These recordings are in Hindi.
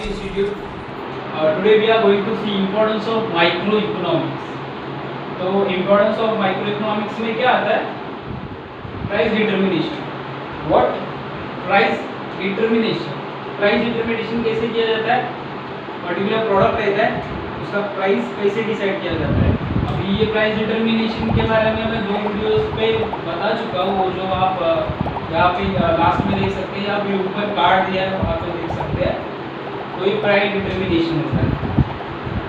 Institute. Today we are going to see importance of microeconomics. तो importance of microeconomics में क्या आता है? Price determination. What? Price determination. Price determination कैसे किया जाता है? Particular product रहता है, उसका price कैसे decide किया जाता है? अभी ये price determination के बारे में मैं 2 वीडियोस पे बता चुका हूँ, वो जो आप यहाँ पे लास्ट में देख सकते हैं या फिर ऊपर कार्ड दिया है वहाँ पे देख सकते हैं। तो ये प्राइस डिटर्मिनेशन होता है।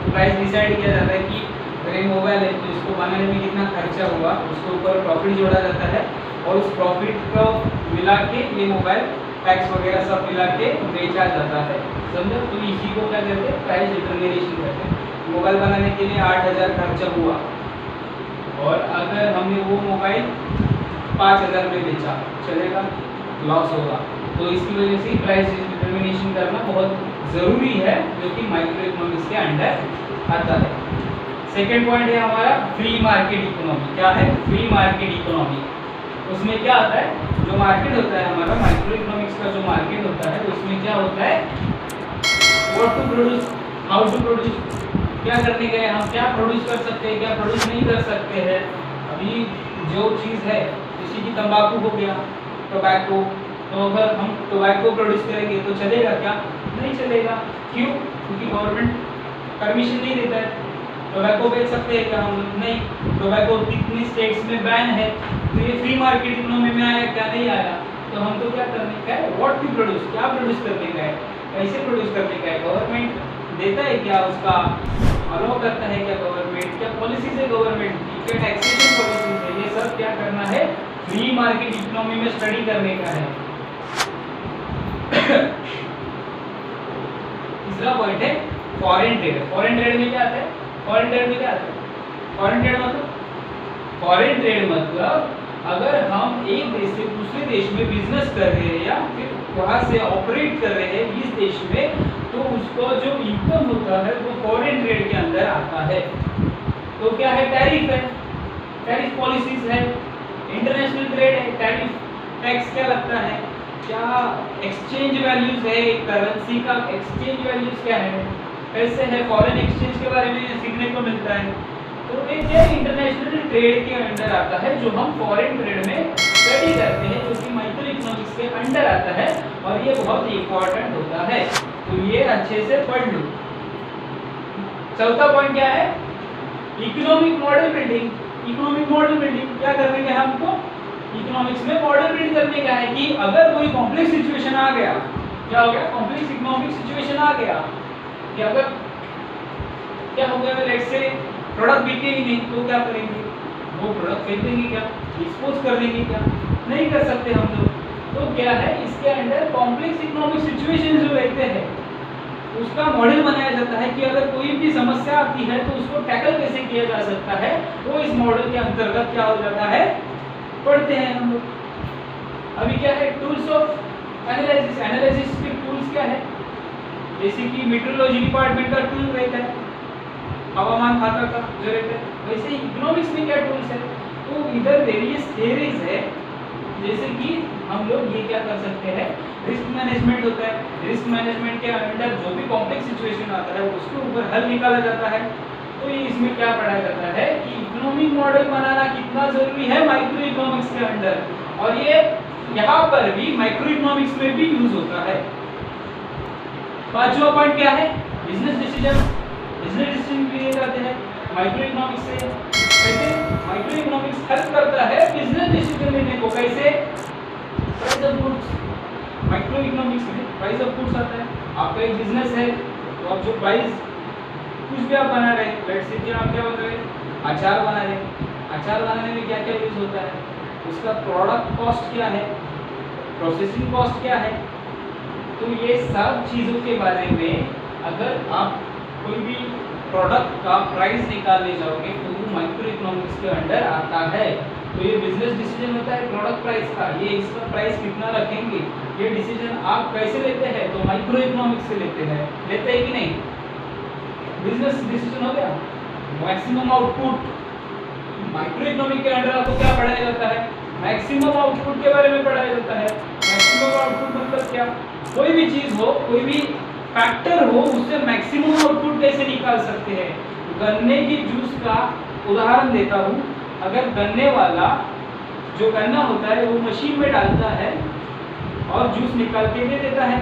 तो प्राइस डिसाइड किया जाता है कि अगर मोबाइल है तो इसको बनाने में कितना खर्चा हुआ, उसके ऊपर प्रॉफिट जोड़ा जाता है और उस प्रॉफिट को मिला के ये मोबाइल टैक्स वगैरह सब मिला के बेचा जाता है, समझो। तो इसी को क्या कहते हैं? प्राइस डिटर्मिनेशन कहते हैं। मोबाइल बनाने के लिए 8,000 खर्चा हुआ और अगर हमने वो मोबाइल 5,000 में बेचा, चलेगा? लॉस होगा। तो इसकी वजह से प्राइस डिटर्मिनेशन करना बहुत ज़रूरी है, जो कि माइक्रो इकोनॉमिक्स के अंडर आता है। सेकेंड पॉइंट है हमारा फ्री मार्केट इकोनॉमी। क्या है? Free market economy. उसमें क्या आता है? जो मार्केट होता है हमारा, माइक्रो इकोनॉमिक्स का जो मार्केट होता है, उसमें क्या होता है? What to produce, how to produce, क्या करने गए हम, क्या प्रोड्यूस कर सकते हैं, क्या प्रोड्यूस नहीं कर सकते हैं। अभी जो चीज़ है, जैसे कि तंबाकू हो गया, टोबैको, तो अगर हम टोबैको प्रोड्यूस करेंगे तो चलेगा क्या? नहीं चलेगा। क्यों? क्योंकि गवर्नमेंट परमिशन नहीं देता है। टोबैको बेच सकते हैं क्या हम? नहीं। टोबैको कितनी स्टेट्स में बैन है। तो ये फ्री मार्केट इकोनॉमी में आया क्या? नहीं आया। तो हमको क्या करने का है? व्हाट टू प्रोड्यूस, क्या प्रोड्यूस करने का है, कैसे प्रोड्यूस करने का है। गवर्नमेंट देता है क्या? उसका अलाउ करता है क्या गवर्नमेंट? क्या पॉलिसीज है गवर्नमेंट की, क्या टैक्सेशन पॉलिसीज है, ये सब क्या करना है? फ्री मार्केट इकोनॉमी में स्टडी करने का है। तीसरा पॉइंट है फॉरेन ट्रेड। फॉरेन ट्रेड में क्या आता है? फॉरेन ट्रेड में क्या आता है? फॉरेन ट्रेड मतलब अगर हम एक देश से दूसरे देश में बिजनेस कर रहे हैं या फिर वहाँ से ऑपरेट कर रहे हैं इस देश में, तो उसका जो इनकम होता है वो फॉरेन ट्रेड के अंदर आता है। तो क्या है? टैरिफ है, टैरिफ पॉलिसीज है, इंटरनेशनल ट्रेड है, टैरिफ टैक्स क्या लगता है, क्या एक्सचेंज वैल्यूज है, करेंसी का एक्सचेंज वैल्यूज क्या है, कैसे है, फॉरेन एक्सचेंज के बारे में सीखने को मिलता है। तो ये क्या इंटरनेशनल ट्रेड के अंडर आता है, जो हम फॉरेन ट्रेड में स्टडी करते हैं, जो कि माइक्रो इकोनॉमिक्स के अंडर आता है और ये बहुत इंपॉर्टेंट होता है। तो ये अच्छे से पढ़ लो। चौथा पॉइंट क्या है? Economic model building. Economic model building क्या करने का है हमको? इकोनॉमिक्स में मॉडल बिल्ड करने का है कि अगर कोई कॉम्प्लेक्स सिचुएशन आ गया, क्या हो गया? कॉम्प्लेक्स इकोनॉमिक सिचुएशन आ गया कि अगर क्या हो गया, लेट्स से प्रोडक्ट बिके ही नहीं तो क्या करेंगे? वो प्रोडक्ट फेंक देंगे क्या? डिस्पोज कर देंगे क्या? नहीं कर सकते हम लोग। तो क्या है, इसके अंदर कॉम्प्लेक्स इकोनॉमिक सिचुएशन जो रहते हैं उसका मॉडल बनाया जाता है कि अगर कोई भी समस्या आती है तो उसको टैकल कैसे किया जा सकता है, वो इस मॉडल के अंतर्गत क्या हो जाता है, पढ़ते हैं हम लोग। अभी क्या है? Tools of analysis. एनालिसिस के टूल्स क्या है? जैसे कि मीटरोलॉजी डिपार्टमेंट का टूल रहता है, हवामान खाता का जो रहता है, वैसे ही इकोनॉमिक्स में क्या टूल्स है? तो इधर वेरियस थियरीज है, जैसे कि हम लोग ये क्या कर सकते हैं, रिस्क मैनेजमेंट होता है। रिस्क मैनेजमेंट के अंदर जो भी कॉम्प्लेक्स सिचुएशन आता है उसके ऊपर हल निकाला जाता है। तो ये इसमें क्या पढ़ा जाता है कि इकोनॉमिक मॉडल बनाना कितना जरूरी है माइक्रो इकोनॉमिक्स के अंदर, और ये यहाँ पर भी माइक्रो इकोनॉमिक्स में भी यूज होता है। पांचवा पॉइंट क्या है? Business decision. बिजनेस डिसीजन लिए जाते हैं माइक्रो इकोनॉमिक्स से। कैसे? माइक्रो इकोनॉमिक्स हेल्प करता है बिजनेस डिसीजन लेने को। कैसे? Price of goods. Micro economics में प्राइस ऑफ गुड्स आता है। आपका एक बिजनेस है तो आप जो प्राइस कुछ भी आप बना रहे हैं, लेट्स से कि आप क्या बना रहे हैं, अचार बना रहे हैं। अचार बनाने में क्या क्या यूज होता है, उसका प्रोडक्ट कॉस्ट क्या है, प्रोसेसिंग कॉस्ट क्या है। तो ये सब चीज़ों के बारे में अगर आप कोई भी प्रोडक्ट का प्राइस निकालने जाओगे तो वो माइक्रो इकोनॉमिक्स के अंडर आता है। तो ये बिजनेस डिसीजन होता है प्रोडक्ट प्राइस का, ये इसका प्राइस कितना रखेंगे, ये डिसीजन आप कैसे लेते हैं, तो माइक्रो इकोनॉमिक्स से लेते हैं। लेते हैं कि नहीं? बिजनेस डिसीजन हो गया। मैक्सिमम आउटपुट, माइक्रो इकोनॉमिक के अंडर आपको क्या पढ़ाया जाता है? मैक्सिमम आउटपुट के बारे में पढ़ाया जाता है। मैक्सिमम आउटपुट मतलब क्या? कोई भी चीज हो, कोई भी फैक्टर हो, उससे मैक्सिमम आउटपुट कैसे निकाल सकते हैं। गन्ने की जूस का उदाहरण देता हूँ। अगर गन्ने वाला जो गन्ना होता है वो मशीन में डालता है और जूस निकाल के दे देता है,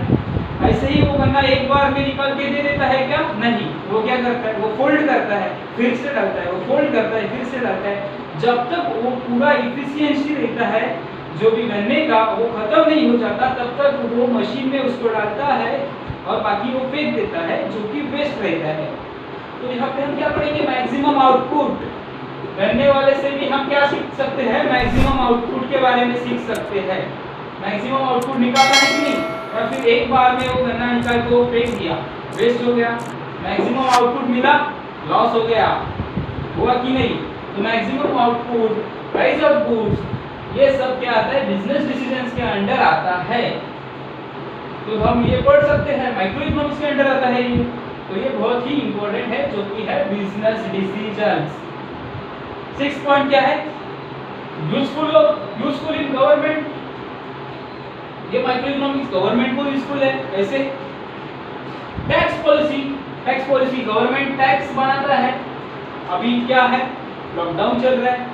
ऐसे ही वो गन्ना एक बार में निकाल के दे देता है क्या? नहीं। वो क्या करता है? वो फोल्ड करता है, फिर से डालता है, वो फोल्ड करता है, फिर से डालता है। जब तक वो पूरा इफिशियंसी रहता है जो भी गन्ने का, वो खत्म नहीं हो जाता, तब तक वो मशीन में उसको डालता है और बाकी वो फेंक देता है, जो कि वेस्ट रहता है। तो यहाँ पे हम क्या पढ़ेंगे? Maximum output. गन्ने वाले से भी हम क्या सीख सकते हैं? मैक्सिमम आउटपुट के बारे में सीख सकते हैं। मैक्सिमम आउटपुट निकालना है कि नहीं, या फिर एक बार में वो गन्ना निकाल के वो फेंक दिया, वेस्ट हो गया। मैक्सिमम आउटपुट मिला, लॉस हो गया, हुआ कि नहीं? तो maximum output, price of goods, ये सब क्या आता है? बिजनेस डिसीजंस के अंडर आता है। तो हम ये पढ़ सकते हैं, माइक्रो इकोनॉमिक्स के अंडर आता है ये। तो ये बहुत ही इंपॉर्टेंट है, जो कि है बिजनेस डिसीजंस। 6 पॉइंट क्या है? Useful in government. ये माइक्रो इकोनॉमिक्स गवर्नमेंट को यूजफुल है। कैसे? टैक्स पॉलिसी गवर्नमेंट टैक्स बनाता है। अभी क्या है? लॉकडाउन चल रहा है।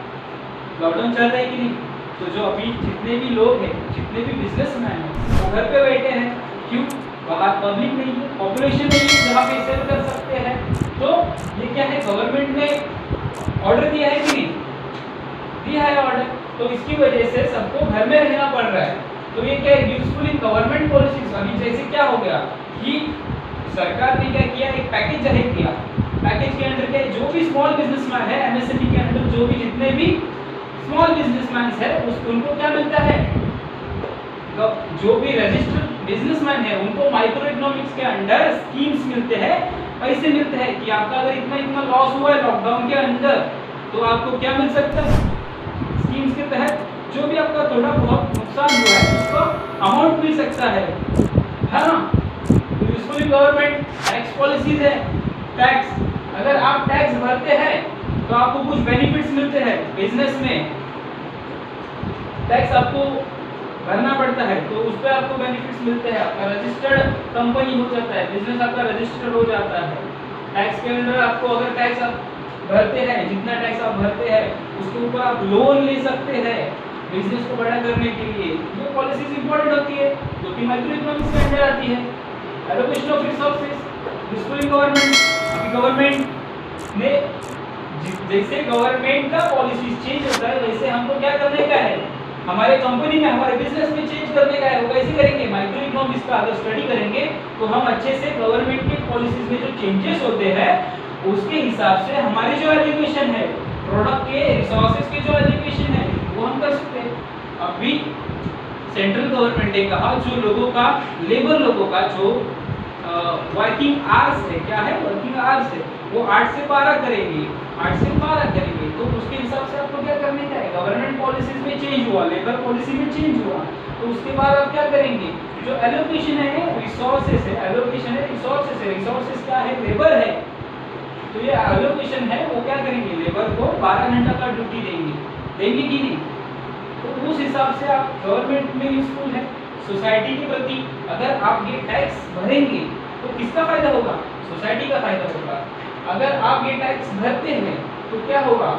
लॉकडाउन चल रहा है कि नहीं? तो जो अभी जितने भी लोग हैं, जितने भी बिजनेसमैन हैं, वो घर पे बैठे हैं। क्यों? बाहर पब्लिक नहीं है, पॉपुलेशन नहीं है जहाँ पे सेल कर सकते हैं। तो ये क्या है? गवर्नमेंट ने ऑर्डर दिया है कि नहीं? दिया है ऑर्डर। तो इसकी वजह से सबको घर में रहना पड़ रहा है। तो ये क्या है? Useful in government policies. अभी जैसे क्या हो गया कि सरकार ने क्या किया? एक पैकेज जारी किया। पैकेज के अंदर क्या? जो भी स्मॉल बिजनेसमैन है, एमएसएमई के अंदर जो भी जितने भी स्मॉल बिजनेसमैन है, उनको क्या मिलता है? जो भी रजिस्टर्ड बिजनेसमैन है, उनको माइक्रो इकोनॉमिक्स के अंडर स्कीम्स मिलते हैं, पैसे मिलते हैं कि आपका अगर इतना इतना लॉस हुआ है लॉकडाउन के अंदर, तो आपको क्या मिल सकता है? स्कीम्स के तहत जो भी आपका थोड़ा बहुत नुकसान हुआ है उसका अमाउंट मिल सकता है ना? यूजफुल गवर्नमेंट टैक्स पॉलिसीज है। टैक्स, अगर आप टैक्स भरते हैं तो आपको कुछ बेनिफिट्स मिलते हैं। बिजनेस में टैक्स आपको भरना पड़ता है, तो उस पर आपको बेनिफिट्स मिलते हैं। आपका रजिस्टर्ड कंपनी हो जाता है, बिजनेस आपका रजिस्टर्ड हो जाता है। टैक्स के अंदर आपको अगर टैक्स आप भरते हैं, जितना टैक्स आप भरते हैं उसके ऊपर आप लोन ले सकते हैं बिजनेस को बड़ा करने के लिए। ये पॉलिसीज इंपॉर्टेंट होती है, जो कि माइक्रो इकोनॉमिक्स के अंदर आती है। Allocation of resources, useful government. अभी गवर्नमेंट ने जैसे गवर्नमेंट का पॉलिसी चेंज होता है, वैसे हमको क्या करने का है? हमारे कंपनी में, हमारे बिजनेस में चेंज करने का है। वो कैसे करेंगे? माइक्रो इकोनॉमिक्स का अगर स्टडी करेंगे तो हम अच्छे से गवर्नमेंट के पॉलिसीज में जो चेंजेस होते हैं उसके हिसाब से हमारी जो एलोकेशन है, प्रोडक्ट के, रिसोर्सेज के जो एलोकेशन है, वो हम कर सकते हैं। अभी सेंट्रल गवर्नमेंट ने कहा जो लोगों का, लेबर लोगों का जो वर्किंग आवर्स है, क्या है? वर्किंग आवर्स है, वो 8 से 12 करेंगे, 8 से 12 करेंगे। तो उसके हिसाब से आपको क्या करने का है? गवर्नमेंट पॉलिसीज में चेंज हुआ, लेबर पॉलिसी में चेंज हुआ, तो उसके बाद आप क्या करेंगे? जो एलोकेशन है रिसोर्सेज है, एलोकेशन है रिसोर्सेज है। रिसोर्सेज क्या है? लेबर है। तो ये एलोकेशन है, वो क्या करेंगे? लेबर को 12 घंटा का ड्यूटी देंगे कि नहीं? तो उस हिसाब से आप गवर्नमेंट में यूजफुल है। सोसाइटी के प्रति अगर आप ये टैक्स भरेंगे तो किसका फायदा होगा? सोसाइटी का फायदा होगा। अगर आप ये टैक्स भरते हैं तो क्या होगा?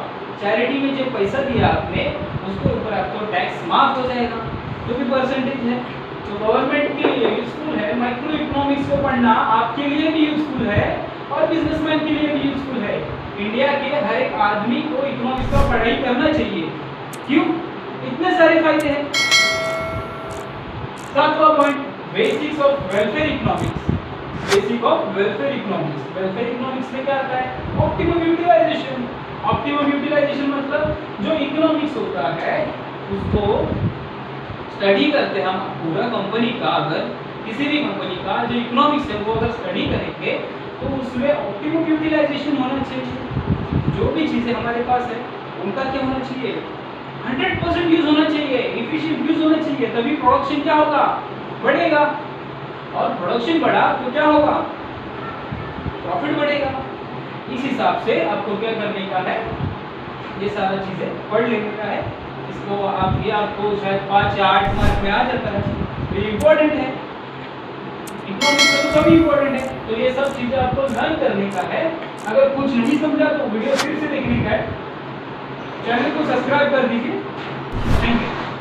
चैरिटी में जो पैसा दिया आपने उसके ऊपर आपको टैक्स माफ हो जाएगा, जो भी परसेंटेज है। तो गवर्नमेंट के लिए यूजफुल है। माइक्रो इकोनॉमिक्स को पढ़ना आपके लिए भी यूजफुल है और बिजनेसमैन के लिए भी यूजफुल है। इंडिया के हर एक आदमी को इकोनॉमिक्स का पढ़ाई करना चाहिए। क्यों? इतने सारे फायदे हैं। 7वां point, basics of welfare economics. Basic of welfare economics. Welfare economics में क्या आता है? Optimum utilisation. ऑप्टिमम यूटिलाइजेशन मतलब जो इकोनॉमिक्स होता है उसको स्टडी करते हैं हम पूरा कंपनी का। अगर किसी भी कंपनी का जो इकोनॉमिक्स है वो अगर स्टडी करेंगे तो उसमें ऑप्टिमम यूटिलाइजेशन होना चाहिए। जो भी चीज़ें हमारे पास है उनका क्या होना चाहिए? 100% यूज होना चाहिए, एफिशिएंट यूज होना चाहिए, तभी प्रोडक्शन क्या होगा? बढ़ेगा। और प्रोडक्शन बढ़ा तो क्या होगा? प्रॉफिट बढ़ेगा। इस हिसाब से आपको क्या करने का है? ये सारा चीजें पढ़ लेने का है। इसको आप ये आपको शायद 5 या 8 मार्क में आ जाता है, तो ये इम्पोर्टेंट है। इकोनॉमिक्स में तो सभी इम्पोर्टेंट है, तो ये सब चीजें आपको लर्न करने का है। अगर कुछ नहीं समझा तो वीडियो फिर से देखने का है। चैनल को सब्सक्राइब कर दीजिए। Thank you.